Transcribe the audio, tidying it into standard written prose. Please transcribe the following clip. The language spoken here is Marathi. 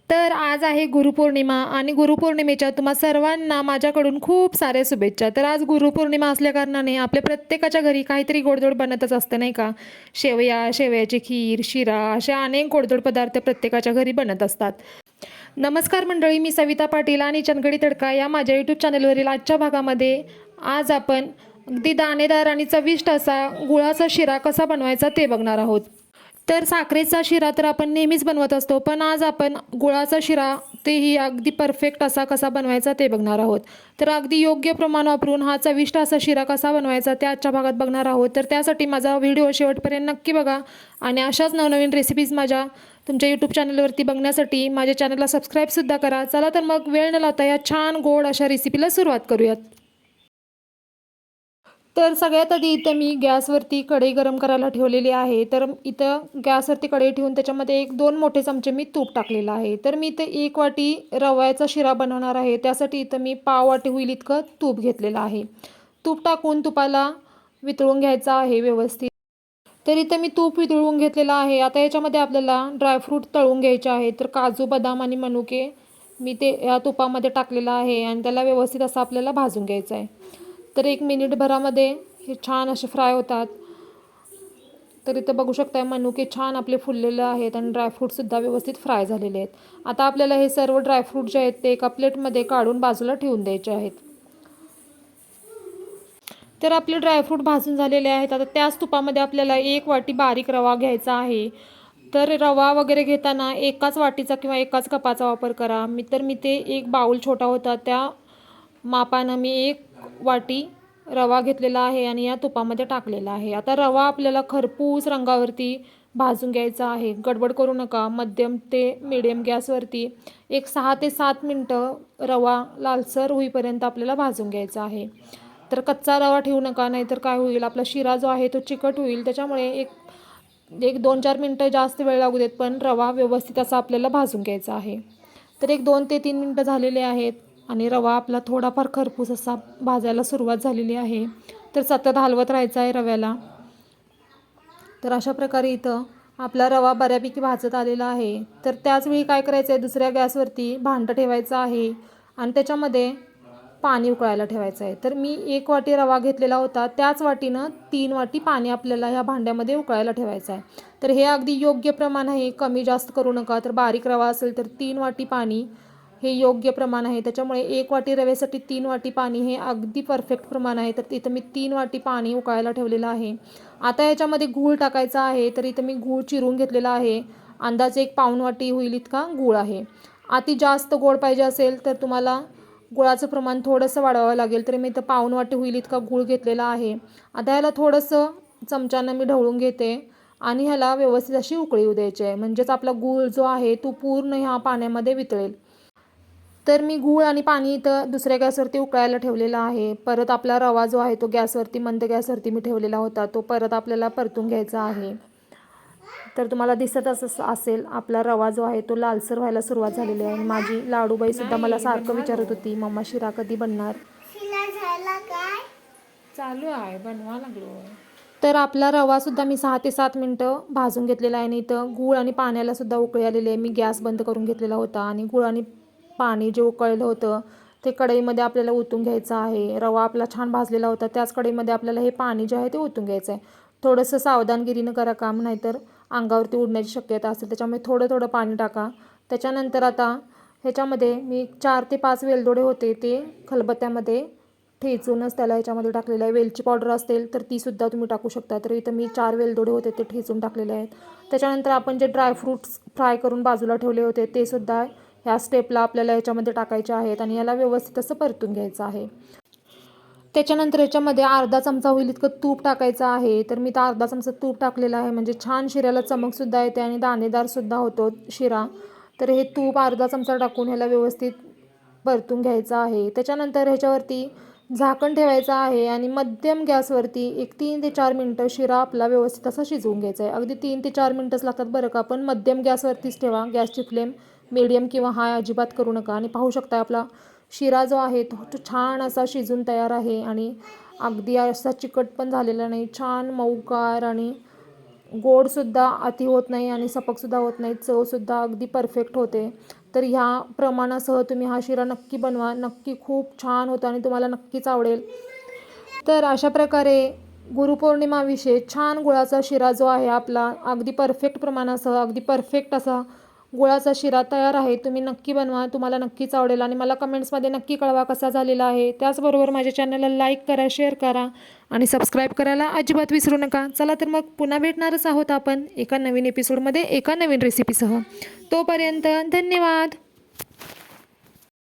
तर आज आहे गुरुपौर्णिमा आणि गुरुपौर्णिमेच्या तुम्हा सर्वांना माझ्याकडून खूप साऱ्या शुभेच्छा. तर आज गुरुपौर्णिमा असल्याकारणाने आपल्या प्रत्येकाच्या घरी काहीतरी गोडधोड बनतच असतं नाही का? शेवया, शेवयाची खीर, शिरा अशा अनेक गोडधोड पदार्थ प्रत्येकाच्या घरी बनत असतात. नमस्कार मंडळी, मी सविता पाटील आणि चंदगडी तडका या माझ्या यूट्यूब चॅनलवरील आजच्या भागामध्ये आज आपण अगदी दाणेदार आणि चविष्ट असा गुळाचा शिरा कसा बनवायचा ते बघणार आहोत. तर साखरेचा शिरा तर आपण नेहमीच बनवत असतो, पण आज आपण गुळाचा शिरा तेही अगदी परफेक्ट असा कसा बनवायचा ते बघणार आहोत. तर अगदी योग्य प्रमाण वापरून हा चविष्ट असा शिरा कसा बनवायचा ते आजच्या भागात बघणार आहोत. तर त्यासाठी माझा व्हिडिओ शेवटपर्यंत नक्की बघा आणि अशाच नवनवीन रेसिपीज माझ्या तुमच्या यूट्यूब चॅनलवरती बघण्यासाठी माझ्या चॅनलला सबस्क्राईबसुद्धा करा. चला तर मग वेळ न लावता या छान गोड अशा रेसिपीला सुरुवात करूयात. तर सगळ्यात आधी इथं मी गॅसवरती कढई गरम करायला ठेवलेली आहे. तर इथं गॅसवरती कढई ठेवून त्याच्यामध्ये 1-2 मोठे चमचे मी तूप टाकलेलं आहे. तर मी इथं 1 वाटी रव्याचा शिरा बनवणार आहे. त्यासाठी इथं मी पाव वाटी होईल इतकं तूप घेतलेलं आहे. तूप टाकून तुपाला वितळून घ्यायचं आहे व्यवस्थित. तर इथं मी तूप वितळून घेतलेलं आहे. आता याच्यामध्ये आपल्याला ड्रायफ्रूट तळून घ्यायचे आहे. तर काजू, बदाम आणि मनुके मी ते या तुपामध्ये टाकलेलं आहे आणि त्याला व्यवस्थित असं आपल्याला भाजून घ्यायचं आहे. तर 1 मिनिटभरामध्ये हे छान असे फ्राय होतात. तर इथं बघू शकताय मनुके छान आपले फुललेले आहेत आणि ड्रायफ्रूटसुद्धा व्यवस्थित फ्राय झालेले आहेत. आता आपल्याला हे सर्व ड्रायफ्रूट जे आहेत ते एका प्लेटमध्ये काढून बाजूला ठेवून द्यायचे आहेत. तर आपले ड्रायफ्रूट भाजून झालेले आहेत. आता त्याच तुपामध्ये आपल्याला 1 वाटी बारीक रवा घ्यायचा आहे. तर रवा वगैरे घेताना एकाच वाटीचा किंवा एकाच कपाचा वापर करा. मी ते एक बाऊल छोटा होता त्या मापानं मी 1 वाटी रवा घेतलेला आहे आणि या तुपामध्ये टाकलेला आहे. आता रवा आपल्याला खरपूस रंगावरती भाजून घ्यायचा आहे. गडबड करू नका. मध्यम ते मीडियम गॅसवरती एक 6 ते 7 मिनटं रवा लालसर होईपर्यंत आपल्याला भाजून घ्यायचा आहे. तर कच्चा रवा ठेवू नका, नाहीतर काय होईल आपला शिरा जो आहे तो चिकट होईल. त्याच्यामुळे एक एक 2-4 मिनटं जास्त वेळ लागू देत, पण रवा व्यवस्थित असा आपल्याला भाजून घ्यायचा आहे. तर एक 2 ते 3 मिनटं झालेले आहेत आणि रवा आपला थोडाफार खरपूस असा भाजायला सुरुवात झालेली आहे. तर सतत हलवत राहायचं आहे रव्याला. तर अशा प्रकारे इथं आपला रवा बऱ्यापैकी भाजत आलेला आहे. तर त्याचवेळी काय करायचं आहे, दुसऱ्या गॅसवरती भांडं ठेवायचं आहे आणि त्याच्यामध्ये पाणी उकळायला ठेवायचं आहे. तर मी 1 वाटी रवा घेतलेला होता, त्याच वाटीनं 3 वाटी पाणी आपल्याला ह्या भांड्यामध्ये उकळायला ठेवायचं आहे. तर हे अगदी योग्य प्रमाण आहे, कमी जास्त करू नका. तर बारीक रवा असेल तर 3 वाटी पाणी हे योग्य प्रमाण आहे. त्याच्यामुळे 1 वाटी रव्यासाठी 3 वाटी पाणी हे अगदी परफेक्ट प्रमाण आहे. तर इथं मी 3 वाटी पाणी उकळायला ठेवलेलं आहे. आता याच्यामध्ये गूळ टाकायचा आहे. तर इथं मी गूळ चिरून घेतलेला आहे. अंदाजे 1 पाऊण वाटी होईल इतका गूळ आहे. अति जास्त गोड पाहिजे असेल तर तुम्हाला गुळाचं प्रमाण थोडंसं वाढवावं लागेल. तर मी इथं पाऊण वाटी होईल इतका गूळ घेतलेला आहे. आता ह्याला थोडंसं चमच्यानं मी ढवळून घेते आणि ह्याला व्यवस्थित अशी उकळी येऊ द्यायची आहे. म्हणजेच आपला गूळ जो आहे तो पूर्ण ह्या पाण्यामध्ये वितळेल. तर मी गूळ आणि पाणी इथं दुसऱ्या गॅसवरती उकळायला ठेवलेला आहे. परत आपला रवा जो आहे तो गॅसवरती मंद गॅसवरती मी ठेवलेला होता, तो परत आपल्याला परतून घ्यायचा आहे. तर तुम्हाला दिसतच असेल आपला रवा जो आहे तो लालसर व्हायला सुरुवात झालेली आहे. माझी लाडूबाईसुद्धा मला सारखं विचारत होती, मम्मा शिरा कधी बनणार. चालू आहे, बनवा लागलो. तर आपला रवासुद्धा मी 6 ते 7 मिनटं भाजून घेतलेला आहे आणि इथं गूळ आणि पाण्याला सुद्धा उकळी आलेली आहे. मी गॅस बंद करून घेतलेला होता आणि गूळ आणि पाणी जे उकळलं होतं ते कढईमध्ये आपल्याला ओतून घ्यायचं आहे. रवा आपला छान भाजलेला होता, त्याच कढईमध्ये आपल्याला हे पाणी जे आहे ते ओतून घ्यायचं आहे. थोडंसं सावधानगिरीनं करा काम, नाहीतर अंगावरती उडण्याची शक्यता असेल. त्याच्यामुळे थोडं थोडं पाणी टाका. त्याच्यानंतर आता ह्याच्यामध्ये मी 4 ते 5 वेलदोडे होते ते खलबत्त्यामध्ये ठेचूनच त्याला ह्याच्यामध्ये टाकलेलं आहे. वेलची पावडर असेल तर तीसुद्धा तुम्ही टाकू शकता. तर इथं मी 4 वेलदोडे होते ते ठेचून टाकलेले आहेत. त्याच्यानंतर आपण जे ड्रायफ्रूट्स फ्राय करून बाजूला ठेवले होते ते सुद्धा ह्या स्टेपला आपल्याला ह्याच्यामध्ये टाकायचे आहेत आणि याला व्यवस्थित असं परतून घ्यायचं आहे. त्याच्यानंतर याच्यामध्ये अर्धा चमचा होईल इतकं तूप टाकायचं आहे. तर मी तर अर्धा चमचा तूप टाकलेला आहे, म्हणजे छान शिऱ्याला चमकसुद्धा येते आणि दाणेदारसुद्धा होतो शिरा. तर हे तूप अर्धा चमचा टाकून ह्याला व्यवस्थित परतून घ्यायचं आहे. त्याच्यानंतर ह्याच्यावरती झाकण ठेवायचं आहे आणि मध्यम गॅसवरती एक 3 ते 4 मिनटं शिरा आपला व्यवस्थित असा शिजवून घ्यायचा आहे. अगदी 3 ते 4 मिनटंच लागतात बरं का, पण मध्यम गॅसवरतीच ठेवा. गॅसची फ्लेम मीडियम किंवा हाय अजिबात करू नका. आणि पाहू शकता आपला शिरा जो आहे तो छान असा शिजून तयार आहे आणि अगदी असा चिकट पण झालेला नाही, छान मऊकार आणि गोडसुद्धा अति होत नाही आणि सपकसुद्धा होत नाही, चवसुद्धा अगदी परफेक्ट होते. तर ह्या प्रमाणासह तुम्ही हा शिरा नक्की बनवा, नक्की खूप छान होतो आणि तुम्हाला नक्कीच आवडेल. तर अशा प्रकारे गुरुपौर्णिमा विशेष छान गुळाचा शिरा जो आहे आपला अगदी परफेक्ट प्रमाणासह अगदी परफेक्ट असा गुळाचा शिरा तयार आहे. तुम्ही नक्की बनवा, तुम्हाला नक्कीच आवडेल आणि मला कमेंट्समध्ये नक्की कळवा कसा झालेला आहे. त्याचबरोबर माझ्या चॅनलला लाईक करा, शेअर करा आणि सबस्क्राईब करायला अजिबात विसरू नका. चला तर मग पुन्हा भेटणारच आहोत आपण एका नवीन एपिसोडमध्ये एका नवीन रेसिपीसह. तोपर्यंत धन्यवाद.